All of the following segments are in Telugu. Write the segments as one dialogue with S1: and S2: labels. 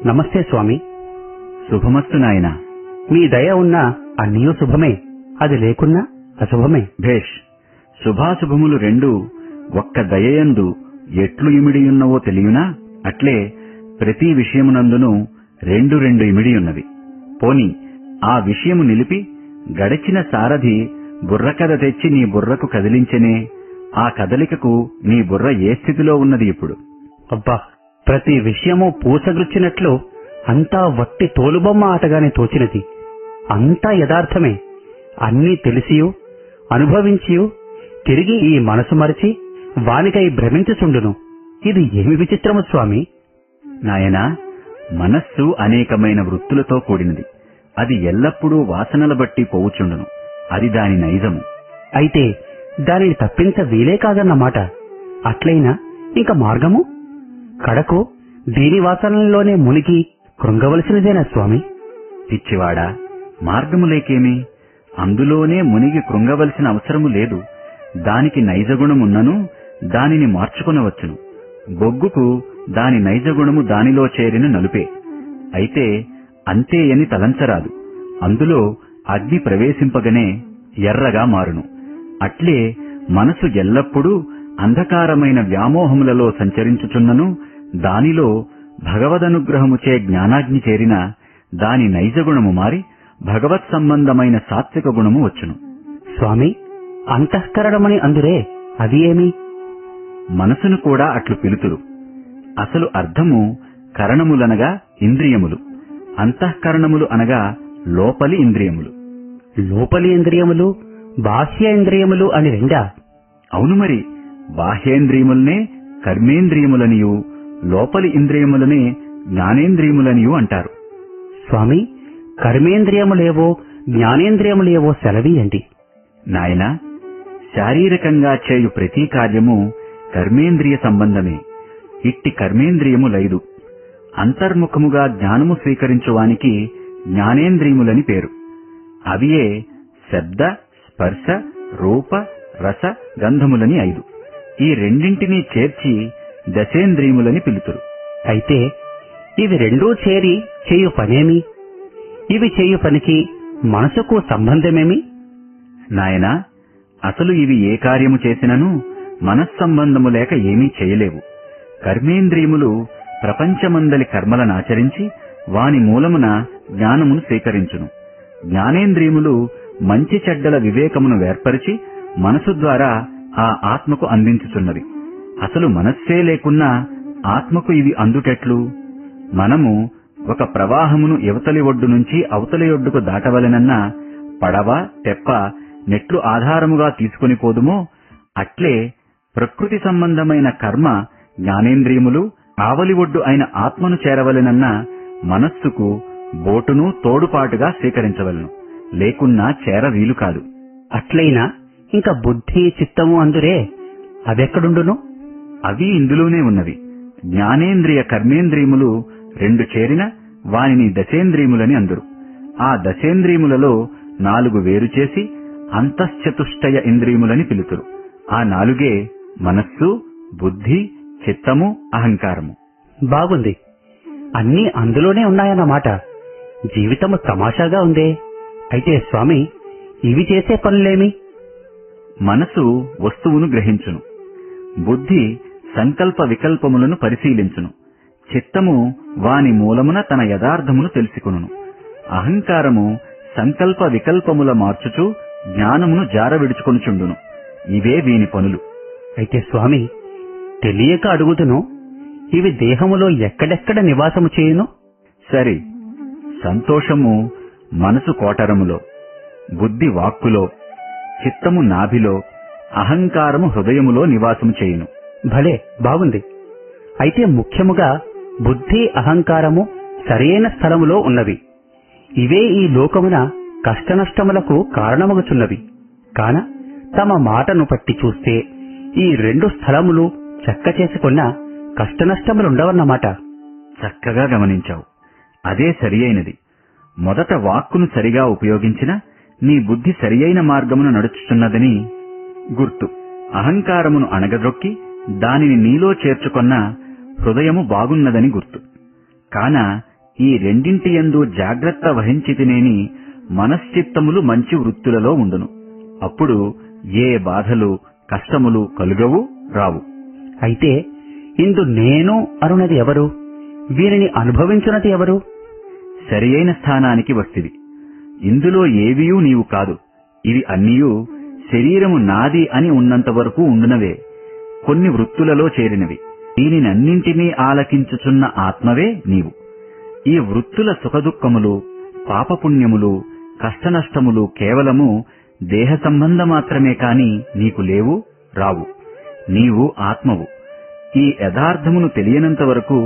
S1: నమస్తే స్వామి.
S2: శుభమస్తు నాయనా.
S1: మీ దయ ఉన్నా అన్నీయూ శుభమే, అది లేకున్నా అశుభమే.
S2: భేష్. శుభాశుభములు రెండూ ఒక్క దయయందు ఎట్లు ఇమిడియున్నవో తెలియనా? అట్లే ప్రతి విషయమునందునూ రెండు రెండు ఇమిడియున్నవి. పోని ఆ విషయము నిలిపి గడిచిన సారథి బుర్రకథ తెచ్చి నీ బుర్రకు కదిలించెనే, ఆ కదలికకు నీ బుర్ర ఏ స్థితిలో ఉన్నది ఇప్పుడు?
S1: అబ్బా, ప్రతి విషయము పూసగుచ్చినట్లు అంతా వట్టి తోలుబొమ్మ ఆటగానే తోచినది. అంతా యథార్థమే. అన్నీ తెలిసియు అనుభవించియు తిరిగి ఈ మనసు మరచి వానికై భ్రమించుచుండును. ఇది ఏమి విచిత్రము స్వామి?
S2: నాయనా, మనస్సు అనేకమైన వృత్తులతో కూడినది. అది ఎల్లప్పుడూ వాసనల బట్టి పోవుచుండును. అది దాని నైజము.
S1: అయితే దానిని తప్పించ వీలే కాదన్నమాట. అట్లయినా ఇంక మార్గము? కడకు దీని వాసనల్లోనే మునిగి కృంగవలసినదేనా స్వామి?
S2: పిచ్చివాడా, మార్గము లేకేమి? అందులోనే మునిగి కృంగవలసిన అవసరము లేదు. దానికి నైజగుణమున్నను దానిని మార్చుకొనవచ్చును. బొగ్గుకు దాని నైజగుణము దానిలో చేరిన నలుపే. అయితే అంతే అని తలంచరాదు. అందులో అగ్ని ప్రవేశింపగనే ఎర్రగా మారును. అట్లే మనసు ఎల్లప్పుడూ అంధకారమైన వ్యామోహములలో సంచరించుచున్నను దానిలో భగవదనుగ్రహముచే జ్ఞానాగ్ని చేరిన దాని నైజగుణము మారి భగవత్ సంబంధమైన సాత్విక గుణము వచ్చును.
S1: స్వామి, అంతఃకరణమని అందురే, అది ఏమి?
S2: మనసును కూడా అట్లు పిలుతురు. అసలు అర్థము కరణములనగా ఇంద్రియములు, అంతఃకరణములు అనగా లోపలి ఇంద్రియములు.
S1: లోపలి ఇంద్రియములు, బాహ్య ఇంద్రియములు అని రెండా?
S2: అవును మరి. బాహ్యేంద్రియములనే కర్మేంద్రియములనియు లోపలి ఇంద్రియములనే జ్ఞానేంద్రియములనియు అంటారు.
S1: స్వామి, కర్మేంద్రియములేవో జ్ఞానేంద్రియములేవో సెలవీయండి.
S2: నాయనా, శారీరకంగా చేయు ప్రతి కార్యము కర్మేంద్రియ సంబంధమే. ఇట్టి కర్మేంద్రియములైదు అంతర్ముఖముగా జ్ఞానము స్వీకరించువానికి జ్ఞానేంద్రియములని పేరు. అవియే శబ్ద, స్పర్శ, రూప, రస, గంధములని 5. ఈ రెండింటినీ చేర్చి దశేంద్రియములని పిలుతురు.
S1: అయితే ఇవి రెండూ చేరి చేయు పనేమి? ఇవి చేయు పనికి మనసుకు సంబంధమేమి?
S2: నాయనా, అసలు ఇవి ఏ కార్యము చేసినను మనస్సంబంధము లేక ఏమీ చేయలేవు. కర్మేంద్రియములు ప్రపంచమందలి కర్మలనాచరించి వాని మూలమున జ్ఞానమును స్వీకరించును. జ్ఞానేంద్రియములు మంచి చెడ్డల వివేకమును వేర్పరిచి మనసు ద్వారా ఆ ఆత్మకు అందించుచున్నవి. అసలు మనస్సే లేకున్నా ఆత్మకు ఇవి అందుటెట్లు? మనము ఒక ప్రవాహమును ఇవతలి ఒడ్డు నుంచి అవతలి ఒడ్డుకు దాటవలెనన్నా పడవ, తెప్ప, నెట్లు ఆధారముగా తీసుకుని పోదుమో అట్లే ప్రకృతి సంబంధమైన కర్మ జ్ఞానేంద్రియములు ఆవలి ఒడ్డు అయిన ఆత్మను చేరవలెనన్న మనస్సుకు బోటును తోడుపాటుగా స్వీకరించవలను. లేకున్నా చేర వీలు కాదు.
S1: అట్లయినా ఇంకా బుద్ధి, చిత్తము అందురే, అవెక్కడుండును?
S2: అవి ఇందులోనే ఉన్నవి. జ్ఞానేంద్రియ కర్మేంద్రియములు రెండు చేరిన వానిని దశేంద్రియములని అందురు. ఆ దశేంద్రియములలో 4 వేరు చేసి అంతశ్చతుష్టయ ఇంద్రియములని పిలుతురు. ఆ 4 మనస్సు, బుద్ధి, చిత్తము, అహంకారము.
S1: బాగుంది. అన్నీ అందులోనే ఉన్నాయన్నమాట. జీవితము తమాషాగా ఉందే. అయితే స్వామి, ఇవి చేసే పనులేమి?
S2: మనసు వస్తువును గ్రహించును. బుద్ధి సంకల్ప వికల్పములను పరిశీలించును. చిత్తము వాని మూలమున తన యథార్థమును తెలుసుకొనును. అహంకారము సంకల్ప వికల్పముల మార్చుచు జ్ఞానమును జారవిడుచుకొనుచుండును. ఇవే వీని పనులు.
S1: అయితే స్వామి, తెలియక అడుగుతును, ఇవి దేహములో ఎక్కడెక్కడ నివాసము చేయును?
S2: సరి, సంతోషము మనసు కోటరములో, బుద్ధి వాక్కులో, చిత్తము నాభిలో, అహంకారము హృదయములో నివాసము చేయును.
S1: భలే బాగుంది. అయితే ముఖ్యముగా బుద్ధి, అహంకారము సరైన స్థలములో ఉన్నవి. ఇవే ఈ లోకమున కష్టనష్టములకు కారణమగుచున్నవి. కాన తమ మాటను పట్టి చూస్తే ఈ 2 స్థలములు చక్క చేసుకున్న కష్టనష్టములుండవన్నమాట.
S2: చక్కగా గమనించావు. అదే సరియైనది. మొదట వాక్కును సరిగా ఉపయోగించిన నీ బుద్ధి సరియైన మార్గమును నడుచుచున్నదని గుర్తు. అహంకారమును అణగద్రొక్కి దానిని నీలో చేర్చుకొన్న హృదయము బాగున్నదని గుర్తు. కాన ఈ రెండింటియందు జాగ్రత్త వహించితినేని మనశ్చిత్తములు మంచి వృత్తులలో ఉండును. అప్పుడు ఏ బాధలు కష్టములు కలుగవు, రావు.
S1: అయితే ఇందు నేను అనున్నది ఎవరు? వీరిని అనుభవించున్నది ఎవరు?
S2: సరియైన స్థానానికి వస్తివి. ఇందులో ఏవియూ నీవు కాదు. ఇవి అన్నియూ శరీరము నాది అని ఉన్నంత వరకు ఉండునవే, కొన్ని వృత్తులలో చేరినవి. దీనినన్నింటినీ ఆలకించుచున్న ఆత్మవే నీవు. ఈ వృత్తుల సుఖదుఖములు, పాపపుణ్యములు, కష్టనష్టములు కేవలము దేహ సంబంధ మాత్రమే కాని నీకు లేవు, రావు. నీవు ఆత్మవు. ఈ యథార్థమును తెలియనంత వరకు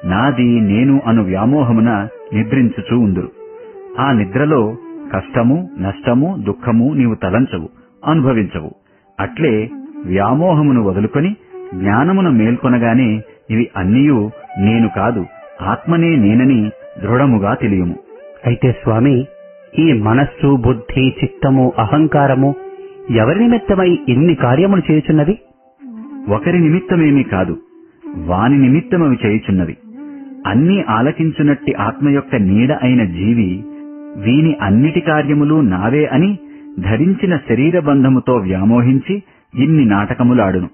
S2: నాది నేను అను వ్యామోహమున నిద్రించుచూ ఉందురు. ఆ నిద్రలో కష్టము, నష్టము, దుఃఖము నీవు తలంచవు, అనుభవించవు. అట్లే వ్యామోహమును వదులుకొని జ్ఞానమును మేల్కొనగానే ఇవి అన్నియూ నేను కాదు, ఆత్మనే నేనని దృఢముగా తెలియము.
S1: అయితే స్వామి, ఈ మనస్సు, బుద్ధి, చిత్తము, అహంకారము ఎవరి నిమిత్తమై ఇన్ని కార్యములు చేయుచున్నవి?
S2: ఒకరి నిమిత్తమేమీ కాదు, వాని నిమిత్తమవి చేయుచున్నవి. అన్నీ ఆలకించునట్టి ఆత్మ యొక్క నీడ అయిన జీవి వీని అన్నిటి కార్యములు నావే అని ధరించిన శరీర బంధముతో వ్యామోహించి ఇన్ని నాటకములాడును.